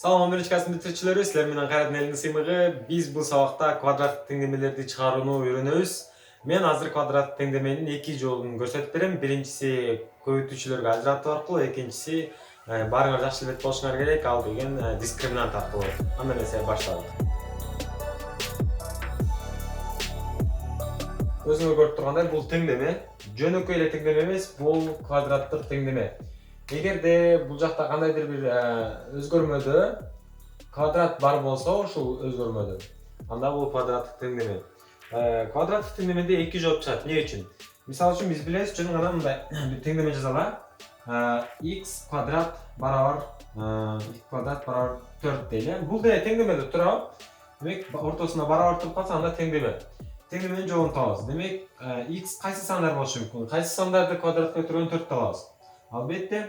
Салам Америкасын бүтүрүүчүлөрү, силер менен Кайраттын элдин сыймыгы. Биз бул сабакта квадраттык теңдемелерди чыгарууну үйрөнөбүз. Мен азыр квадраттык теңдеменин эки жолун көрсөтүп берем. Биринчиси көбөйтүүчүлөргө ажыратуу аркылуу, экинчиси баарыңар жакшы билет болушуңар керек, ал деген дискриминант аркылуу. Анда эмесе баштайлы. Өзүңөр көрүп тургандай, бул теңдеме жөнөкөй эле теңдеме эмес, бул квадраттык теңдеме. Эгерде бул жакта кандайдыр бир өзгөрмөдө квадрат бар болсо, ушул өзгөрмөдө, анда бул квадраттык теңдеме. Квадраттык теңдемеде эки жооп чыгат. Эмне үчүн? Мисалы үчүн биз билебиз, жөн гана мындай бир теңдеме жазалы. X квадрат барабар 4 дейли. Бул деле теңдемеде турат. Демек, ортосунда барабар туруп калса, анда теңдеме. Теңдеменин жообун табабыз. Демек, x кайсы сандар болушу мүмкүн? Кайсы сандарды квадратка көтөргөн 4 табабыз. Албетте,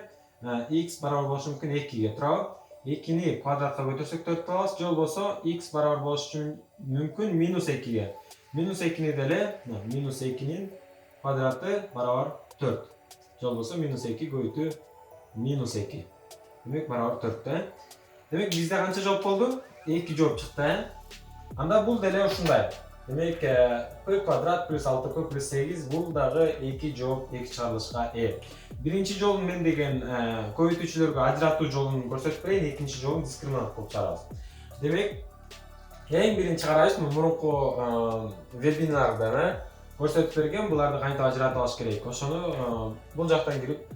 x барабар болушу мүмкүн 2-ге турабы. 2-ни квадратка көтөрсөк 4 табабыз. Же болбосо x барабар болушу мүмкүн -2-ге. -2-ни деле -2-нин квадраты барабар 4. Же болбосо -2 көбүйтүү -2. Демек, барабар 4 да. Демек, бизде канча жооп болду? 2 жооп чыкты. Анда бул деле ушундай. Демек, p квадрат плюс 6p плюс 8 бул дагы 2 жооп, 2 чыгарылышка ээ. Биринчи жолун мен деген көбөйтүүчүлөргө ажыратуу жолун көрсөтүп берейин, экинчи жолун дискриминант кылып чыгарабыз. Демек, эң биринчи карайбыз, мурунку вебинарда көрсөтүп берген, буларды кантип ажыратып алыш керек. Ошону бул жактан кирип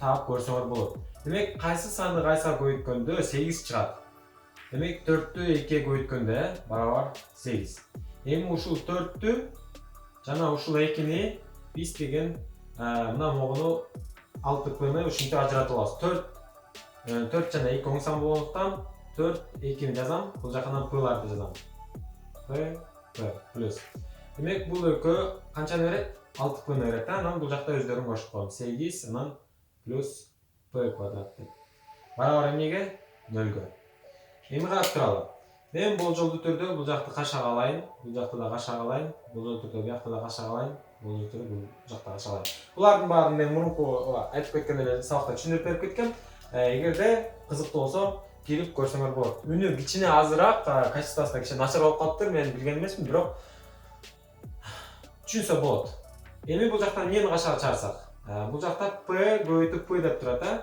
таап көрсөңөр болот. Демек, кайсы санды кайсыга көбөйткөндө 8 чыгат. Демек, 4-тү 2-ге көбөйткөндө барабар 8. Эми ушул 4-тү жана ушул 2-ни биз деген мына могуну 6p'ны ушинтип ажыратып алабыз. 4 жана 2 оң сан болгондуктан 4 2-ни жазам, бул жакынан p'ларды жазам. p плюс. Демек, бул экөө канчаны берет? 6p'ны берет. Анан бул жакта өздөрүн кошуп коем. 8 анан плюс p квадрат деп. Барабар эмнеге? 0-гө. Эми карап туралы. Мен болжолдуу түрдө бул жакты кашага алайын, бул жакты да кашага алайын, болжолдуу түрдө биякты да кашага алайын, болжолдуу түрдө бул жакта кашага алайын. Булардын баарын мен мурунку айтып кеткен эле сабакта түшүндүрүп берип кеткем. Эгерде кызыктуу болсо, кирип көрсөңөр болот. Үнү кичине азыраак, качествосы да кичине начар болуп калыптыр, мен билген эмесмин, бирок түшүнсө болот. Эми бул жакта эмнени кашага чыгарсак? Бул жакта p көбөйтүп p деп турат,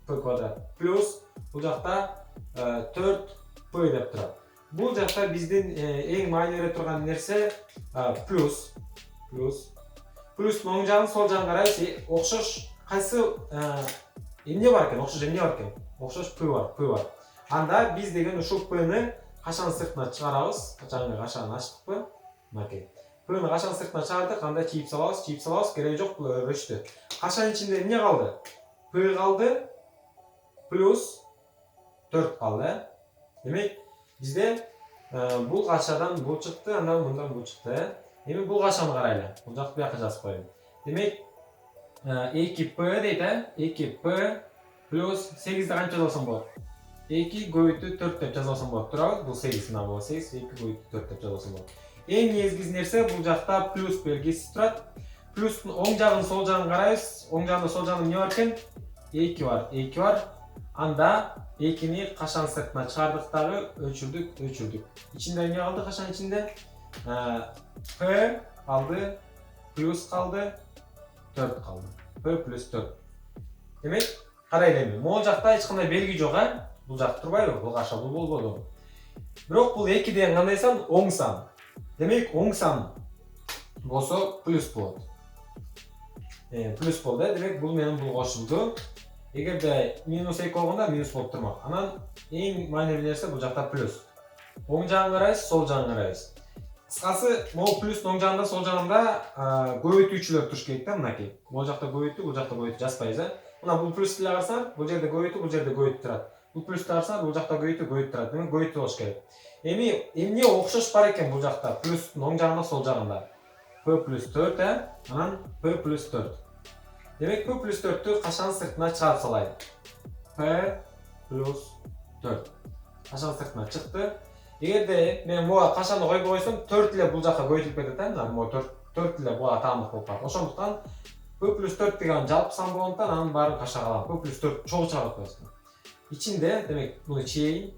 p квадрат плюс бул жакта 4p деп турат. Бул жакта биздин эң маани бере турган нерсе плюс. Плюстун оң жагын, сол жагын карайбыз. Окшош кайсы эмне бар экен? Окшош эмне бар экен? Окшош p бар. Анда биз деген ушул p'ны качан сыртына чыгарабыз? Качан ачтыкпы? Мынакей. P'ны качан сыртына чыгардык, анда чийип салабыз, кереги жок, бул өрбөштү. Качан ичинде эмне калды? p калды, плюс 4 калды. Демек, bizde bul kaçadan bul çıktı, andan bundan bul çıktı. Demek bul kaçanı karayla. Bul jakты bu yakı жазып koyayım. Demek 2p deydi. 2p plus 8'de kança жазылсын болады? 2 көбүйтүү 4 деп жазылсын болады. Турабы? Бул 8 мына бул 8, 2 көбүйтүү 4 деп жазылсын болады. Эң негизги нерсе бул жакта плюс белгиси турат. Плюстун оң жагын, сол жагын карайбыз. Оң жагында, сол жагында эмне бар экен? 2 бар. Анда 2-ни качан сыртына чыгардык дагы өчүрдүк. Ичинде эмне калды? Качан ичинде? p калды, плюс калды, 4 калды. p плюс 4. Демек, карайлы эми. Могул жакта эч кандай белги жок, Бул жак турбайбы? Бул каша, бул болбоду. Бирок бул 2 деген кандай сан? Оң сан. Демек, оң сан болсо плюс болот. Плюс болду. Демек, бул менен бул кошулду. Эгерде -2 болгондо минус болуп турмак. Анан эң маанилүү нерсе бул жакта плюс. Оң жагын карайбыз, сол жагын карайбыз. Кыскасы, могу плюстун оң жагында, сол жагында көбөйтүүчүлөр туруш керек да, мынакей. Бул жакта көбөйтүү, бул жакта көбөйтүү жазбайбыз, Мына бул плюс деле карасаңар, бул жерде көбөйтүү, бул жерде көбөйтүү турат. Бул плюс карасаңар, бул жакта көбөйтүү турат. Демек, көбөйтүү болуш керек. Эми эмне окшош бар экен бул жакта? Плюстун оң жагында, сол жагында. p плюс 4, анан p плюс 4. Демек, p плюс 4-тү качан сыртына чыгарып салайын? p плюс 4. Качан сыртына чыкты. Эгерде мен буга качанды койбой койсом, 4 эле бул жакка көбөйтүлүп кетет, Мына могу 4 эле буга таандык болуп калат. Ошондуктан p плюс 4 деген жалпы сан болгондуктан анын баарын кашага алам. p плюс 4 чогуу чыгарып атпайсызбы? İçinde demek bunu çiğin.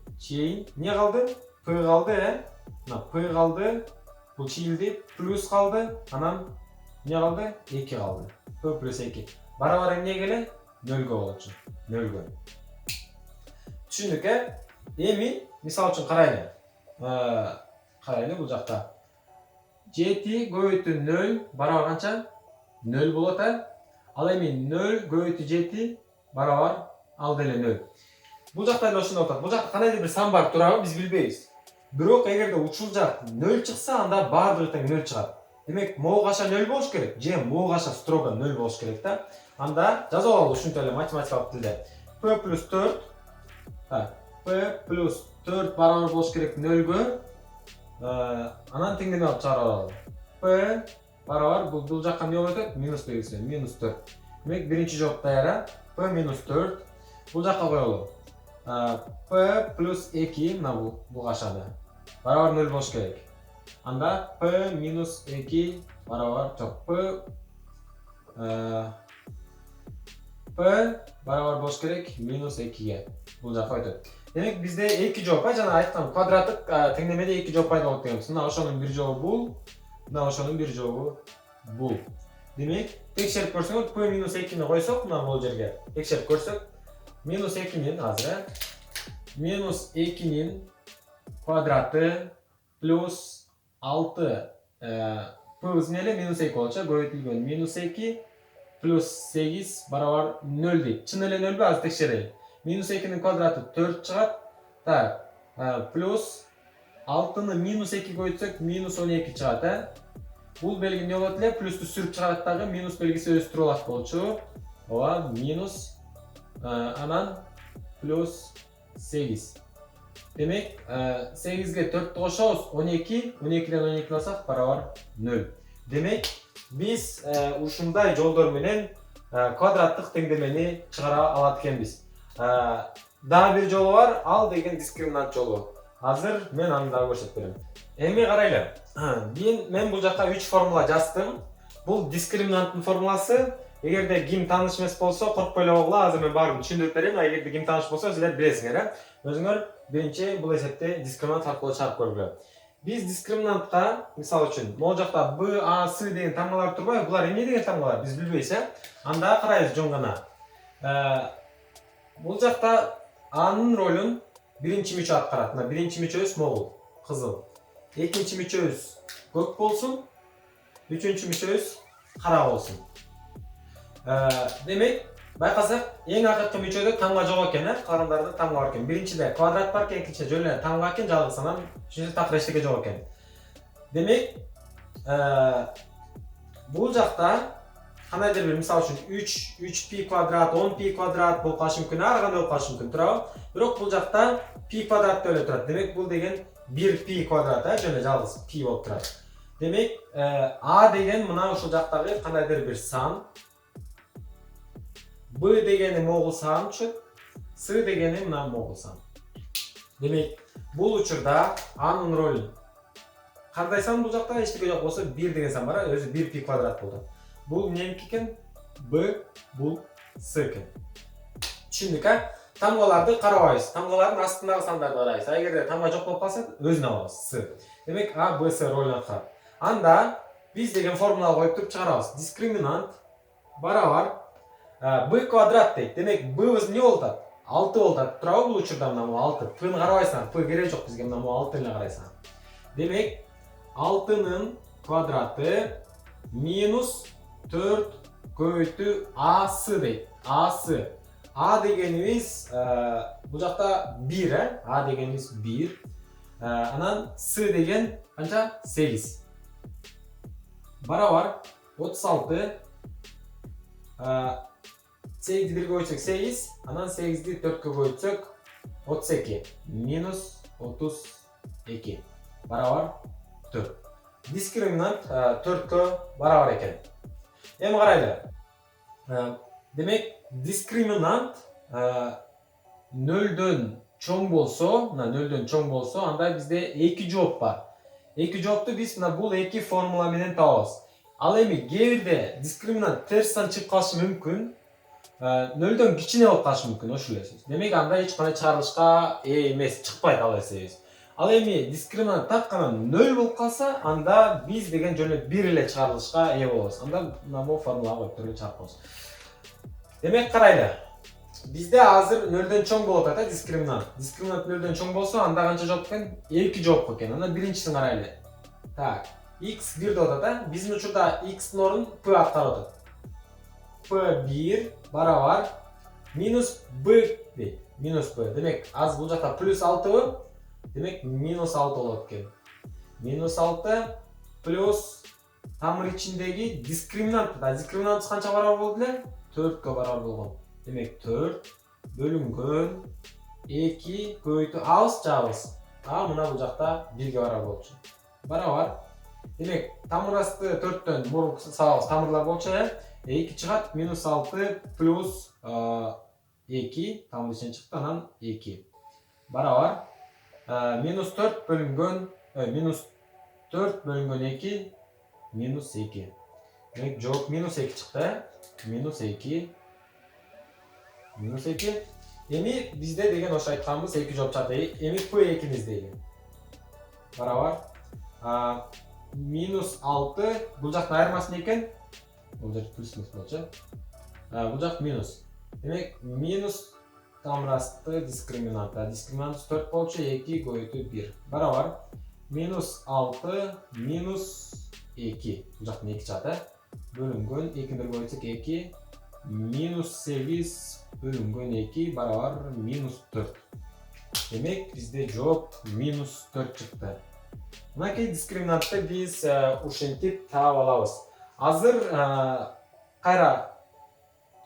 Ne kaldı? P kaldı he. P kaldı. Bu çiğildi. Plus kaldı. Anan ne kaldı? 2 kaldı. P plus 2. Barabar ne gele? 0'ga olacak. 0'ga. Düşündük he? Emi misal için karaylı. Karaylı bu jakta. Jeti göğütü 0 barabar kança? 0 болады. Ал эми 0 көбөйтүү 7 барабар ал деле 0. Бул жакта эле ошондой атат. Бул жакта кандайдыр бир сан бар турабы биз билбейбиз. Бирок эгерде учул жак 0 чыкса, анда баардыгы тең 0 чыгат. Демек могу каша 0 болуш керек. Же могу каша строго 0 болуш керек да. Анда жазып алалы ушинтип эле математикалык тилде. P plus 4 P plus 4 барабар болуш керек 0-гө. Анан теңдеме алып чыгарып алалы. P барабар бул жакка эмне болуп өтөт? Минус белгиси. Минус 4. Демек биринчи жооп даяр. P minus 4. Бул жакка коелу. P plus 2 мына бул кашады. Барабар 0 болуш керек. Анда P minus 2 барабар жок. P барабар болуш керек минус 2-ге. Бул жакка өтөт. Демек бизде эки жооп, жана айткан квадраттык теңдемеде эки жооп пайда болот дегенбиз. Мына ошонун бир жообу бул. Мына ошонун бир жообу бул. Демек, текшерип көрсөңөр, P minus 2-ни койсок, мына бул жерге текшерип көрсөк, минус 2-нин азыр, минус 2-нин квадраты плюс 6 P эле минус 2 болчу, көбөйтүлгөн минус 2 плюс 8 барабар 0 дейт. Чын эле 0 азыр текшерели. Минус 2-нин квадраты 4 чыгат. Так, плюс 6-ны минус 2 көбөйтсөк, минус 12 чыгат, Бул белги не болот эле? Плюсту сүрүп чыгарат дагы минус белгиси өстүрүп алат болчу. Ооба, минус анан плюс 8. Демек, 8-ге 4-тү кошобуз, 12, 12ден 12 алсак барабар 0. Демек, биз ушундай жолдор менен квадраттык теңдемени чыгара алат экенбиз. Дагы бир жолу бар, ал деген дискриминант жолу. Азыр мен аны дагы көрсөтүп берем. Эми карайлы. Мен бул жакка 3 формула жаздым. Бул дискриминанттын формуласы. Эгерде ким тааныш эмес болсо, коркпой эле койгула. Азыр мен баарын түшүндүрүп берем. Эгерде ким тааныш болсо, силер билесиңер, Өзүңөр биринчи бул эсепти дискриминант аркылуу чыгарып көргүлө. Биз дискриминантка, мисалы үчүн, могу жакта B, A, S деген таңбалар турбайбы? Булар эмне деген таңбалар? Биз билбейбиз, Анда карайбыз жөн гана. Бул жакта A'нын ролун биринчи мүчө аткарат. Мына биринчи мүчөбүз могул, кызыл. Экинчи мүчөбүз көк болсун. Үчүнчү мүчөбүз кара болсун. Демек, байкасак, эң акыркы мүчөдө тамга жок экен, Калгандардын тамга бар экен. Биринчиде квадрат бар экен, экинчиде жөн эле тамга экен, жалгыз анан үчүнчүдө такыр эчтеке жок экен. Демек, бул жакта кандайдыр бир мисалы үчүн 3π квадрат, 10π квадрат болуп калышы мүмкүн, ар кандай болуп калышы мүмкүн, туурабы? Бирок бул жакта π квадрат деп эле турат. Демек, бул деген 1π квадрат, жөн эле жалгыз π болуп турат. Демек, A деген мына ушул жактагы кандайдыр бир сан, B дегени могул сан түшөт, S дегени мына могул сан. Демек, бул учурда A'нын ролу кандай сан бул жакта? Эчтеке жок болсо 1 деген сан бар, өзү 1π квадрат болду. Бул эмнеки экен? B, бул S экен. Түшүндүк, Тамгаларды карабайбыз. Тамгалардын астындагы сандарды карайбыз. Эгерде тамга жок болуп калса, өзүн алабыз. S. Демек, A, B, S ролун аткарат. Анда биз деген формула коюп туруп чыгарабыз. Дискриминант барабар B квадрат дейт. Демек, B'быз эмне болуп атат? 6 болуп атат. Туурабы бул учурда мына 6. P'ны карабайсың, P кереги жок бизге, мына 6 эле карайсың. Демек, 6-нын квадраты минус 4 көбөйтүү AS дейт. AS. A дегенибиз бул жакта 1, A дегенибиз 1. Анан S деген канча? 8. Барабар 36. 8-ди 1-ге бөлсөк 8, анан 8-ди 4-кө бөлсөк 32. Минус 32. Барабар 4. Дискриминант 4-кө барабар экен. Эми карайлы. Демек, дискриминант 0дөн чоң болсо, мына 0дөн чоң болсо, анда бизде эки жооп бар. Эки жоопту биз мына бул эки формула менен табабыз. Ал эми кээ бирде дискриминант терстен чыгып калышы мүмкүн. нөлдөн кичине болуп калышы мүмкүн, ошол эле сөз. Демек анда эч кандай чыгарылышка ээ эмес, чыкпайт ал эсебиз. Ал эми дискриминант так гана 0 болуп калса, анда биз деген жөн эле бир эле чыгарылышка ээ болобуз. Анда мына бул формулага коюп туруп чыгарып коебуз. Демек карайлы. Бизде азыр 0дөн чоң болуп атат дискриминант. Дискриминант 0дөн чоң болсо, анда канча жооп экен? 2 жооп экен. Анда биринчисин карайлы. Так, x 1 деп атат, биздин учурда x-тин ордун p аткарып атат. p1 барабар минус b дейт. Минус b. Демек, аз бул жакта плюс 6 демек минус 6 болот экен. Минус 6 плюс тамыр ичиндеги дискриминант. Дискриминант канча барабар болду эле? 4 барабар болгон. Демек 4 бөлүнгөн 2 көбөйтүү абыз жабыз. Мына бул жакта 1 барабар болчу. Барабар. Демек, тамыр асты 4төн мурун сабабыз тамырлар болчу, 2 чыгат, минус 6 плюс 2, тамыр ичинен чыкты, анан 2. Барабар. Минус 4 бөлүнгөн, минус 4 бөлүнгөн 2, минус 2. Демек, жооп минус 2 чыкты, минус 2. Минус 2. Эми бизде деген ошо айтканбыз 2 жооп чыкты. Эми p2-ни издейли. Барабар. Минус 6, бул жактын айырмасы не экен? Бул жер плюс болчу. Бул жак минус. Демек, минус тамыр асты дискриминант. Дискриминант 4 болчу, 2 көбөйтүү 1. Барабар. Минус 6, минус 2. Бул жактын 2 чыкты. Бөлүнгөн 2-ден бөлсөк 2. Минус 8 бөлүнгөн 2 барабар минус 4. Демек, бизде жооп минус 4 чыкты. Мынакей дискриминантты биз ушинтип таап алабыз. Азыр кайра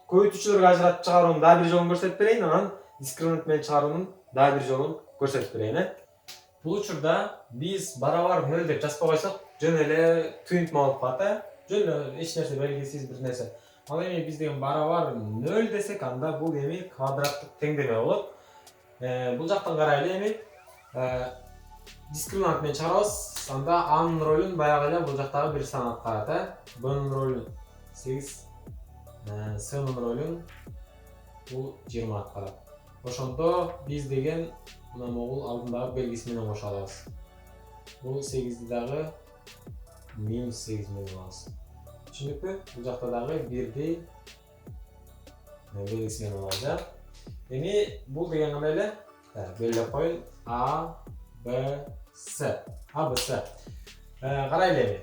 көбөйтүүчүлөргө ажыратып чыгаруунун дагы бир жолун көрсөтүп берейин, анан дискриминант менен чыгаруунун дагы бир жолун көрсөтүп берейин. Бул учурда биз барабар 0 деп жазбай койсок, жөн эле түйүнтмө болуп калат, жөн эле эч нерсе белгисиз бир нерсе. Ал эми биз деген барабар 0 десек, анда бул эми квадраттык теңдеме болот. Бул жактан карайлы эми дискриминант менен чыгарабыз. Анда анын ролун баягы эле бул жактагы бир сан аткарат, бнын ролун 8, сынын ролун бул 20 аткарат. Ошондо биз деген мына могул алдындагы белгиси менен кошо алабыз. Бул 8ди дагы минус 8 менен алабыз. Түшүнүкпү? Бул жакта дагы 1ди белгиси менен алабыз. Эми бул деген кандай эле? Белгилеп коеюн. A, B, S. A, B, S. Карайлы эми.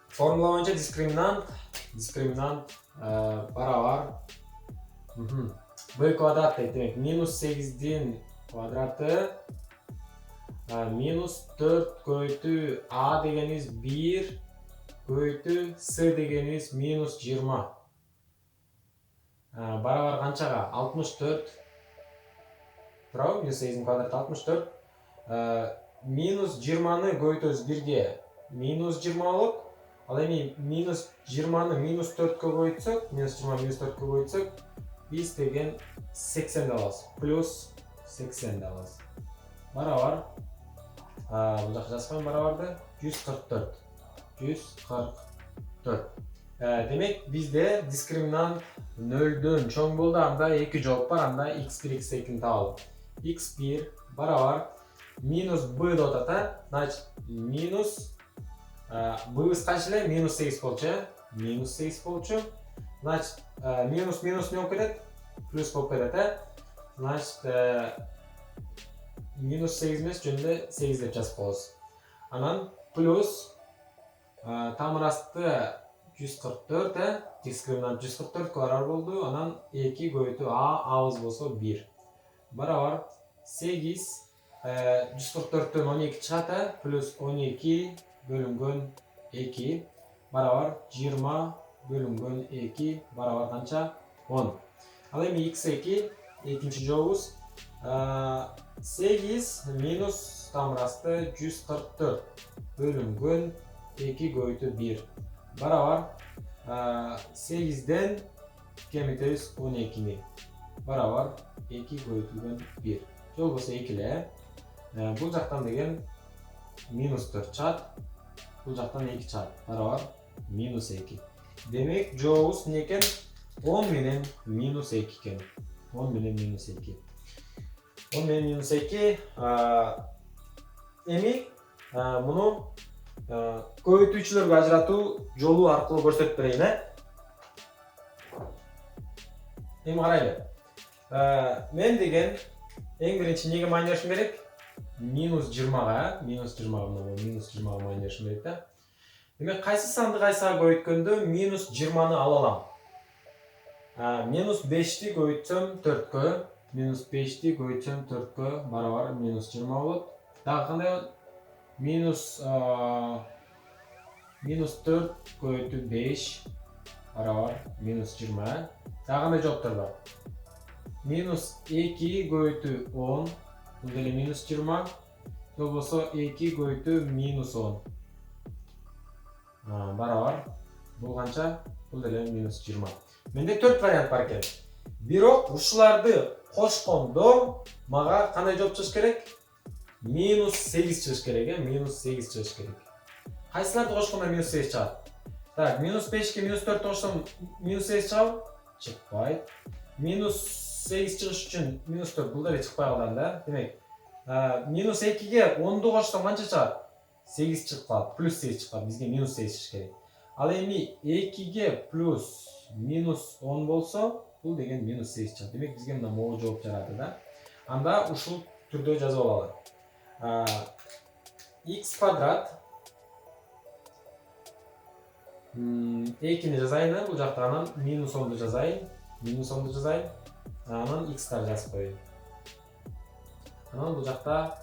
Формула боюнча дискриминант барабар b квадрат дейт. Демек, минус 8дин квадраты минус 4 көбөйтүү A дегенибиз 1 көбөйтүү S дегенибиз минус 20. Барабар канчага? 64. Туурабы? Минус 8дин квадраты 64. Минус 20-ны көбөйтөбүз 1ге. Минус 20 болот. Ал эми минус 20-ны минус 4кө көбөйтсөк, минус 20 минус 4кө көбөйтсөк, биз деген 80 алабыз. Плюс 80 алабыз. Барабар. Бул жакка жазбайм барабарды. 144. 144. Демек, бизде дискриминант 0дөн чоң болду, анда 2 жооп бар, анда x1, x2-ни табалы. x1 барабар минус b деп атат, значит, минус быбыз канча эле? Минус 8 болчу, минус 8 болчу. Значит, минус минус не болуп кетет? Плюс болуп кетет, Значит, минус 8 эмес, жөн эле 8 деп жазып коебуз. Анан плюс тамыр асты 144, дискриминант 144 барабар болду. Анан 2 көбөйтүү абыз болсо 1. Барабар 8 144-төн 12 чыгат, плюс 12 бөлүнгөн 2 барабар 20 бөлүнгөн 2 барабар канча? 10. Ал эми x2 экинчи жообубуз 8 минус тамыр асты 144 бөлүнгөн 2 көбөйтүү 1 барабар 8ден кемитебиз 12-ни барабар 2 көбөйтүлгөн 1. Жол болсо 2 эле. Бул жактан деген минус 4 чыгат. Бул жактан 2 чыгат. Барабар минус 2. Демек, жообубуз эмне экен? 10 менен минус 2 екен. 10 менен минус 2. 10 менен минус 2. Эми муну көбөйтүүчүлөргө ажыратуу жолу аркылуу көрсөтүп берейин, Эми карайлы. Мен деген эң биринчи эмнеге маани беришим керек? Минус 20га маани беришим керек да. Демек кайсы санды кайсыга көбөйткөндө минус 20-ны ала алам. Минус 5-ти көбөйтсөм 4кө, минус 5-ти көбөйтсөм 4кө барабар минус 20 болот. Дагы кандай болот? Минус 4 көбөйтүү 5 барабар минус 20. Дагы кандай жооптор бар? Минус 2 көбөйтүү 10, бул деле минус 20. Же болбосо 2 көбөйтүү минус 10. Барабар. Бул канча? Бул деле минус 20. Менде 4 вариант бар экен. Бирок ушуларды кошкондо мага кандай жооп чыгыш керек? Минус 8 чыгыш керек, минус 8 чыгыш керек. Кайсыларды кошкондо минус 8 чыгат? Так, минус 5ке минус 4 кошсом минус 8 чыгабы? Чыкпайт. Минус 8 чыгыш үчүн минус 4 бул деле чыкпай калган да. Демек, минус 2ге 10ду кошсом канча чыгат? 8 чыгып калат, плюс 8 чыгат. Бизге минус 8 чыгыш керек. Ал эми 2ге плюс минус 10 болсо, бул деген минус 8 чыгат. Демек бизге мына могу жооп жарады да. Анда ушул түрдө жазып алалы. X квадрат 2-ни жазайын, бул жакта анан минус 10ду жазайын. Анан x'тар жазып коеюн. Анан бул жакта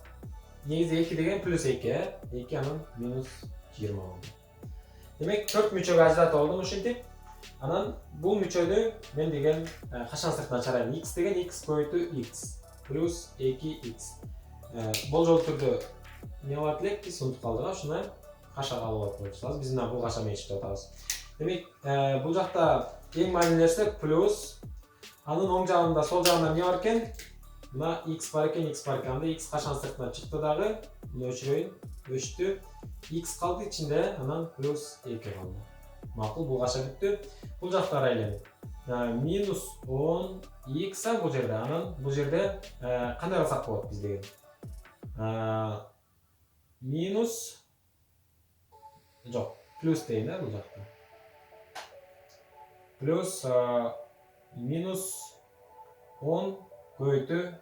негизи 2 деген плюс 2, 2 анан минус 20 болду. Демек 4 мүчөгө ажыратып алдым ушинтип. Анан бул мүчөдү мен деген качан сыртына чыгарайын? X деген x көбөйтүү x плюс 2x. Болжол түрдө эмне болот элек? Биз унутуп калдык, ушуна кашага алып коюшабыз. Биз мына бул каша менен иштеп атабыз. Демек, бул жакта эң маанилүү нерсе плюс. Анын оң жагында, сол жагында эмне бар экен? Мына x бар экен, Анда x качан сыртына чыкты дагы? Муну өчүрөйүн. Өчтү. X калды ичинде, анан плюс 2 калды. Макул, бул каша бүттү. Бул жакта карайлы. Минус 10x бул жерде. Анан бул жерде кандай кылсак болот биз деген? Минус жок, плюс дейин бул жакта. Плюс минус 10 көбөйтүү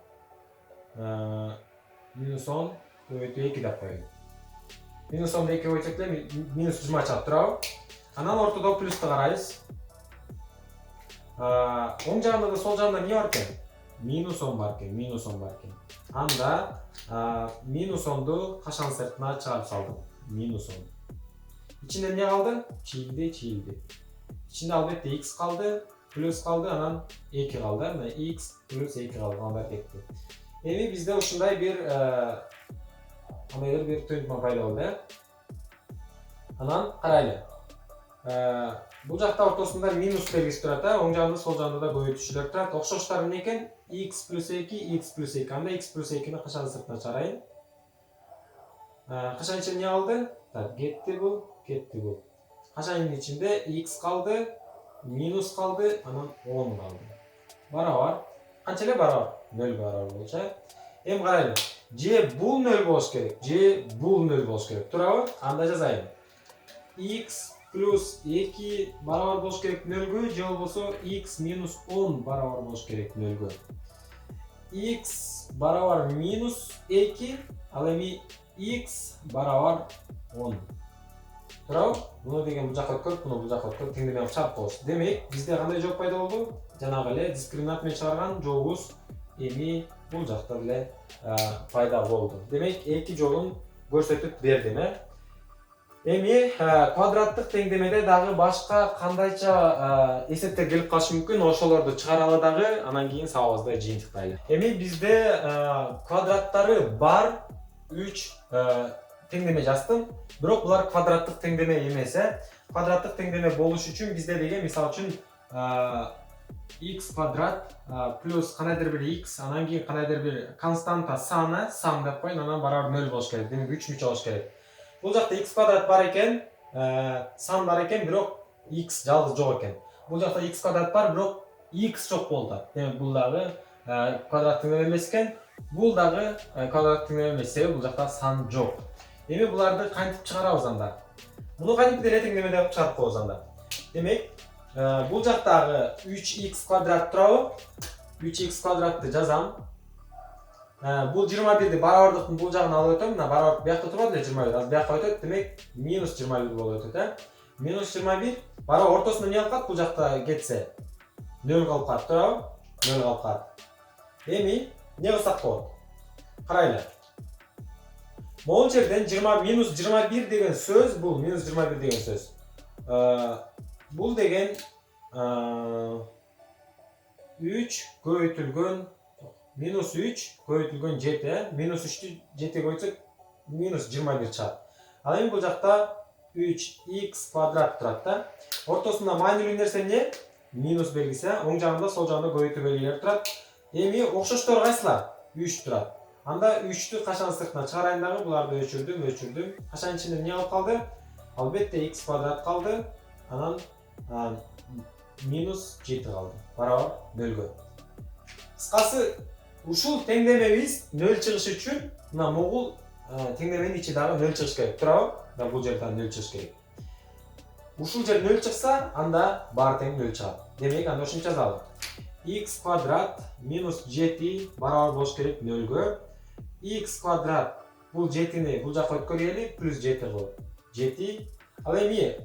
минус 10 көбөйтүү 2 деп коеюн. Минус 10 2 көбөйтсөк эле минус 20 чыгып турабы? Анан ортодо плюсту карайбыз. Оң жагында да сол жагында эмне бар экен? Минус 10 бар экен. Анда минус 10ду кашан сыртына чыгарып салдым? Минус 10. Ичинде эмне калды? Чийилди. Ичинде албетте x калды, плюс калды, анан 2 калды. Мына x плюс 2 калган кетти. Эми бизде ушундай бир төймө пайда болду. Анан карайлы. Бул жакта ортосунда минус белгиси турат, оң жагында, сол жагында да көбөйтүүчүлөр турат. Окшоштор эмне экен? X плюс 2. Анда x плюс 2-ни качан сыртына чыгарайын? Качан ичинде эмне калды? Так, кетти бул. Качан ичинде x калды, минус калды, анан 10 калды. Барабар. Канча эле барабар? 0 барабар болчу. Эми карайлы. Же бул 0 болуш керек. Туурабы? Анда жазайын. X плюс 2 барабар болуш керек 0-гө, же болбосо x минус 10 барабар болуш керек 0-гө. X барабар минус 2, ал эми x барабар 10. Туурабы? Муну деген бул жакка өткөрүп, муну бул жакка өткөрүп теңдеме чарп болуш. Демек, бизде кандай жооп пайда болду? Жанагы эле дискриминант менен чыгарган жообубуз эми бул жакта эле пайда болду. Демек, эки жолун көрсөтүп бердим, Эми квадраттык теңдемеде дагы башка кандайча эсептер келип калышы мүмкүн, ошолорду чыгаралы дагы, анан кийин сабагыбызды жыйынтыктайлы. Эми бизде квадраттары бар 3 теңдеме жаздым. Бирок булар квадраттык теңдеме эмес, Квадраттык теңдеме болуш үчүн бизде деген мисалы үчүн x квадрат плюс кандайдыр бир x, анан кийин кандайдыр бир константа сан деп коеюн, анан барабар 0 болуш керек. Демек 3 мүчө болуш керек. Бул жакта x квадрат бар экен, сан бар экен, бирок x жалгыз жок экен. Бул жакта x квадрат бар, бирок x жок болду. Демек бул дагы квадрат теңдеме эмес экен. Бул дагы квадрат теңдеме эмес, себеби бул жакта сан жок. Эми буларды кантип чыгарабыз анда? Муну кантип деле теңдемеде кылып чыгарып коебуз анда. Демек, бул жактагы 3x квадрат турабы? 3x квадратты жазам. Бул 21ди барабардыктын бул жагын алып өтөм. Мына барабардык биякта турат эле 21. Азыр биякка өтөт. Демек, минус 21 болуп өтөт, Минус 21 барабар ортосунда эмне калат? Бул жакта кетсе 0 калып калат, турабы? 0 калып калат. Эми эмне кылсак болот? Карайлы. Могул жерден минус 21 деген сөз, бул минус 21 деген сөз. Бул деген 3 көбөйтүлгөн минус 3 көбөйтүлгөн 7, минус 3'tü 7'ye koysak minus 21 чыгат. Ал эми бул жакта 3x квадрат турат да. Ортосунда майнилүү нерсе эмне? Минус белгиси, оң жагында, сол жагында көбөйтүү белгилери турат. Эми окшоштор кайсылар? 3 турат. Анда 3'tü качан сыртына чыгарайын дагы, буларды өчүрдүм. Качан ичинде эмне калып калды? Албетте x квадрат калды. Анан минус 7 калды. Барабар 0-гө. Кыскасы, ушул теңдемебиз 0 чыгыш үчүн мына могул теңдеменин ичи дагы 0 чыгыш керек, турабы? Да бул жерден 0 чыгыш керек. Ушул жер 0 чыкса, анда бар тең 0 чыгат. Демек, анда ушинче жазалы. X квадрат минус 7 барабар болуш керек 0-гө. X квадрат бул 7-ни бул жакка өткөргөйлү, плюс 7 кылып. 7. Ал эми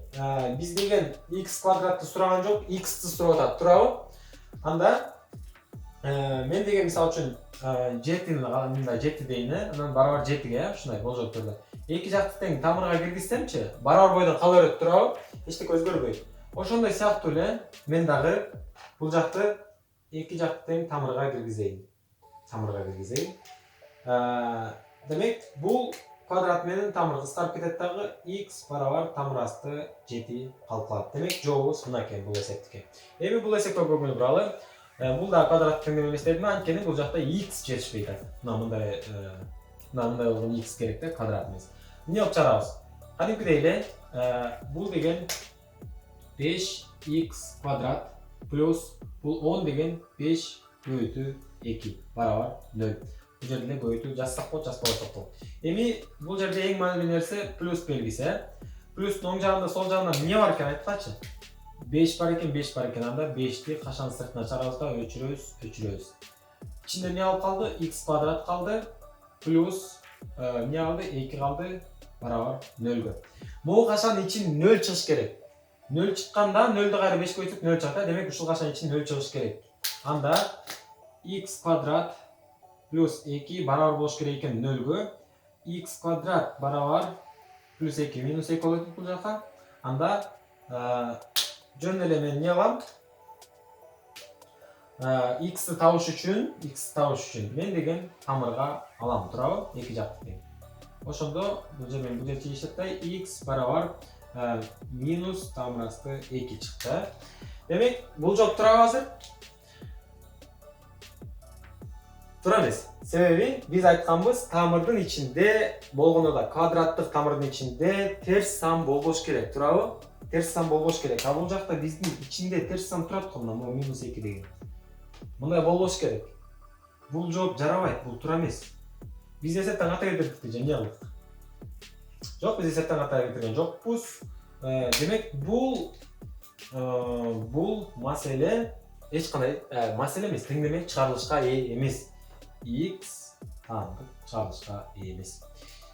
биз деген x квадратты сураган жок, x-ты сурап атат, турабы? Анда мен деген мисалы үчүн 7-ни мында 7 дейин, анан барабар 7-ге, ушундай болжол түрдө. Эки жакты тең тамырга киргизсемчи, барабар бойдон кала берет, турабы? Эчтеке өзгөрбөйт. Ошондой сыяктуу эле мен дагы бул жакты эки жакты тең тамырга киргизейин. Демек, бул квадрат менен тамыр кыскарып кетет дагы, x барабар тамыр асты 7 калып калат. Демек, жообубуз мына экен бул эсептики. Эми бул эсепке көңүл буралы. Бул да квадрат теңдеме эмес дедим, анткени бул жакта x жетишпейт. Мындай болгон x керек да, квадрат эмес. Эмне кылып чыгарабыз? Кадимкидей эле, бул деген 5x квадрат плюс бул 10 деген 5 көбөйтүү 2 барабар 0. Бул жерде эле көбөйтүү жазсак болот, жазбасак болот. Эми бул жерде эң маанилүү нерсе плюс белгиси. Плюстун оң жагында, сол жагында эмне бар экен айткачы? 5 бар экен, анда 5'ti качан сыртына чыгарабыз да өчүрөбүз. Ичинде эмне калып калды? X квадрат калды плюс эмне калды? 2 калды барабар 0-гө. Могу качан ичин 0 чыгыш керек. 0 чыкканда 0'ды кайра 5 көбөйтүп 0 чыгат. Демек ушул качан ичин 0 чыгыш керек. Анда x квадрат плюс 2 барабар болуш керек экен 0-гө. X квадрат барабар плюс 2 минус 2 болот бул жака. Анда жөн эле мен эмне кылам? X-ты табыш үчүн мен деген тамырга алам, турабы? Эки жакты тең. Ошондо бул жерде бул жерде чечсектай x барабар минус тамыр асты 2 чыкты. Демек, бул жок турабы азыр? Тура эмес. Себеби биз айтканбыз, тамырдын ичинде болгондо да квадраттык тамырдын ичинде терс сан болбош керек, турабы? Терс сан болбош керек. А бул жакта биздин ичинде терс сан турат го, мына минус 2 деген. Мындай болбош керек. Бул жооп жарабайт, бул туура эмес. Биз эсептен ката кетирдик же эмне кылдык? Жок, биз эсептен ката кетирген жокпуз. Демек, бул маселе эч кандай маселе эмес, теңдеме чыгарылышка ээ эмес. X тандык чыгарылышка ээ эмес.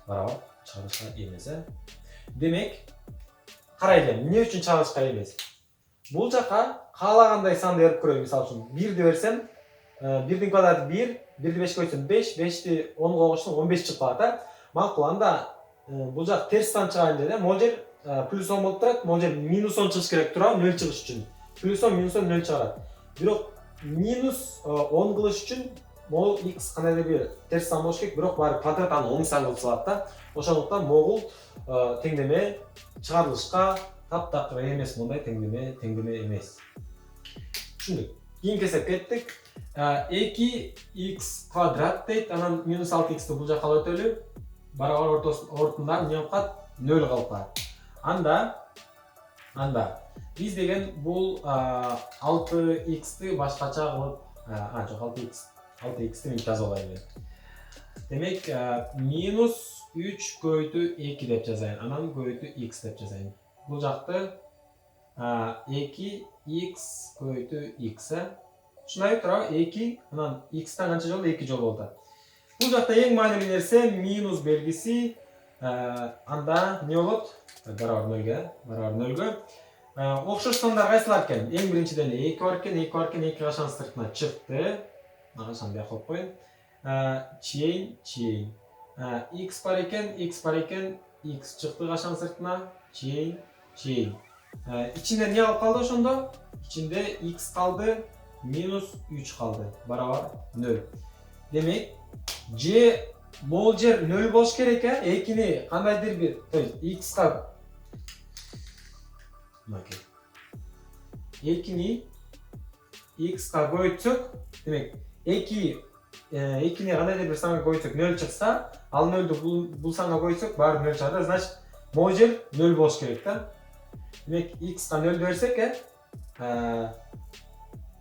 Барабар чыгарылышка ээ эмес. Демек, карайлы, эмне үчүн чыгарылышка ээ эмес? Бул жака каалагандай санды берип көрөйүн, мисалы үчүн 1 ди берсем, 1'дин квадраты 1, 1'ди 5 көбөйтсөм 5, 5'ти 10 койгочтум 15 чыгып калат, Макул, анда бул жак терс сан чыгайын деди, могул жер плюс 10 болуп турат, могул жер минус 10 чыгыш керек турат, 0 чыгыш үчүн. Плюс 10 минус 10 0 чыгарат. Бирок минус 10 кылыш үчүн могул x кандайдыр бир терс сан болуш керек, бирок баары квадрат аны оң сан кылып салат да. Ошондуктан могул теңдеме чыгарылышка таптакыр эмес, мындай теңдеме эмес. Түшүндүк. Кийинки эсепке кеттик. 2x квадрат дейт, анан минус 6x'ти бул жакка алып өтөлү. Барабар ортунда эмне калып калат? 0 калып калат. Анда Биз деген бул 6x'ти башкача кылып, жок 6x'ти мен жазып алайын. Демек, минус 3 көйтү 2 деп жазайын. Анан көйтү x деп жазайын. Бул жакты 2x көйтү x. Ушундай тура 2, анан x'тен канча жолу 2 жолу болду. Бул жакта эң маанилүү нерсе минус белгиси. Анда не болот? Барабар 0-га. Окшош сандар кайсылар экен? Эң биринчиден 2 бар экен, 2 бар экен, 2 кашан сыртына чыкты. Кашан бияк коюп коеюн. Чейин. X бар экен, x чыкты кашан сыртына, чейин. Ичинде не алып калды ошондо? Ичинде x калды, минус 3 калды. Барабар 0. Демек, могул жер 0 болуш керек, 2-ни кандайдыр бир, то есть x-ка 2-ни x-ка көйтсөк, демек 2-ни кандайдыр бир санга көйтсөк 0 чыкса, ал 0-ду бул санга көйтсөк, баары 0 чыгат. Значит, могул жер 0 болуш керек да. Демек, x-ка 0 берсек,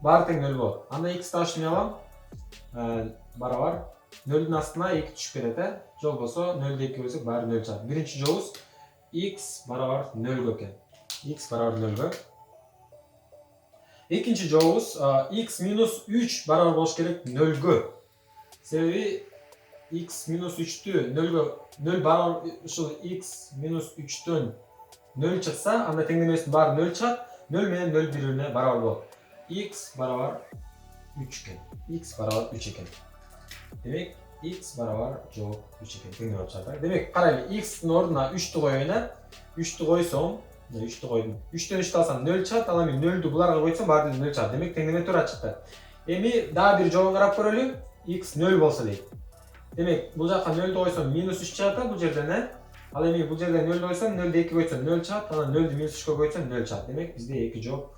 баары тең 0 болот. Анда x-ка ушуну алам. Барабар 0-дун астына 2 түшүп кетет, жол болсо 0-ду 2 бөлсөк баары 0 чыгат. Биринчи жолубуз x барабар 0 экен. X барабар 0. Экинчи жолубуз x минус 3 барабар болуш керек 0-гө. Себеби x минус 3-тү 0 барабар ушул x минус 3-төн 0 чыкса, анда теңдемесинин баары 0 чыгат. 0 менен 0 бири-бирине барабар болот. X барабар 3 экен. X барабар 3 экен. Демек, x барабар жооп 3 экен. Теңдеп алып чыгат. Демек, карайлы, x-тин ордуна 3-тү коеюн. 3-тү койсом, 3-тү койдум. 3-төн 3-тү алсам 0 чыгат, ал эми 0-ду буларга койсом баары 0 чыгат. Демек, теңдеме туура чыкты. Эми дагы бир жолун карап көрөлү. X 0 болсо дейт. Демек, бул жакка 0-ду койсом минус 3 чыгат бул жерден, Ал эми бул жерде 0 койсом, 0-ду 2 койсом 0 чыгат, анан 0-ду минус 3 койсом 0 чыгат. Демек, бизде 2 жооп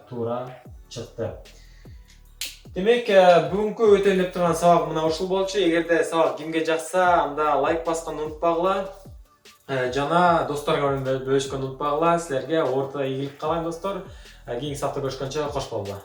туура чыкты. Демек, бүгүнкү өтөйүн деп турган сабак мына ушул болчу. Эгерде сабак кимге жакса, анда лайк басканды унутпагыла. Жана досторго бөлүшкөндү унутпагыла. Силерге орто ийгилик каалайм, достор. Кийинки сабакта көрүшкөнчө кош болгула.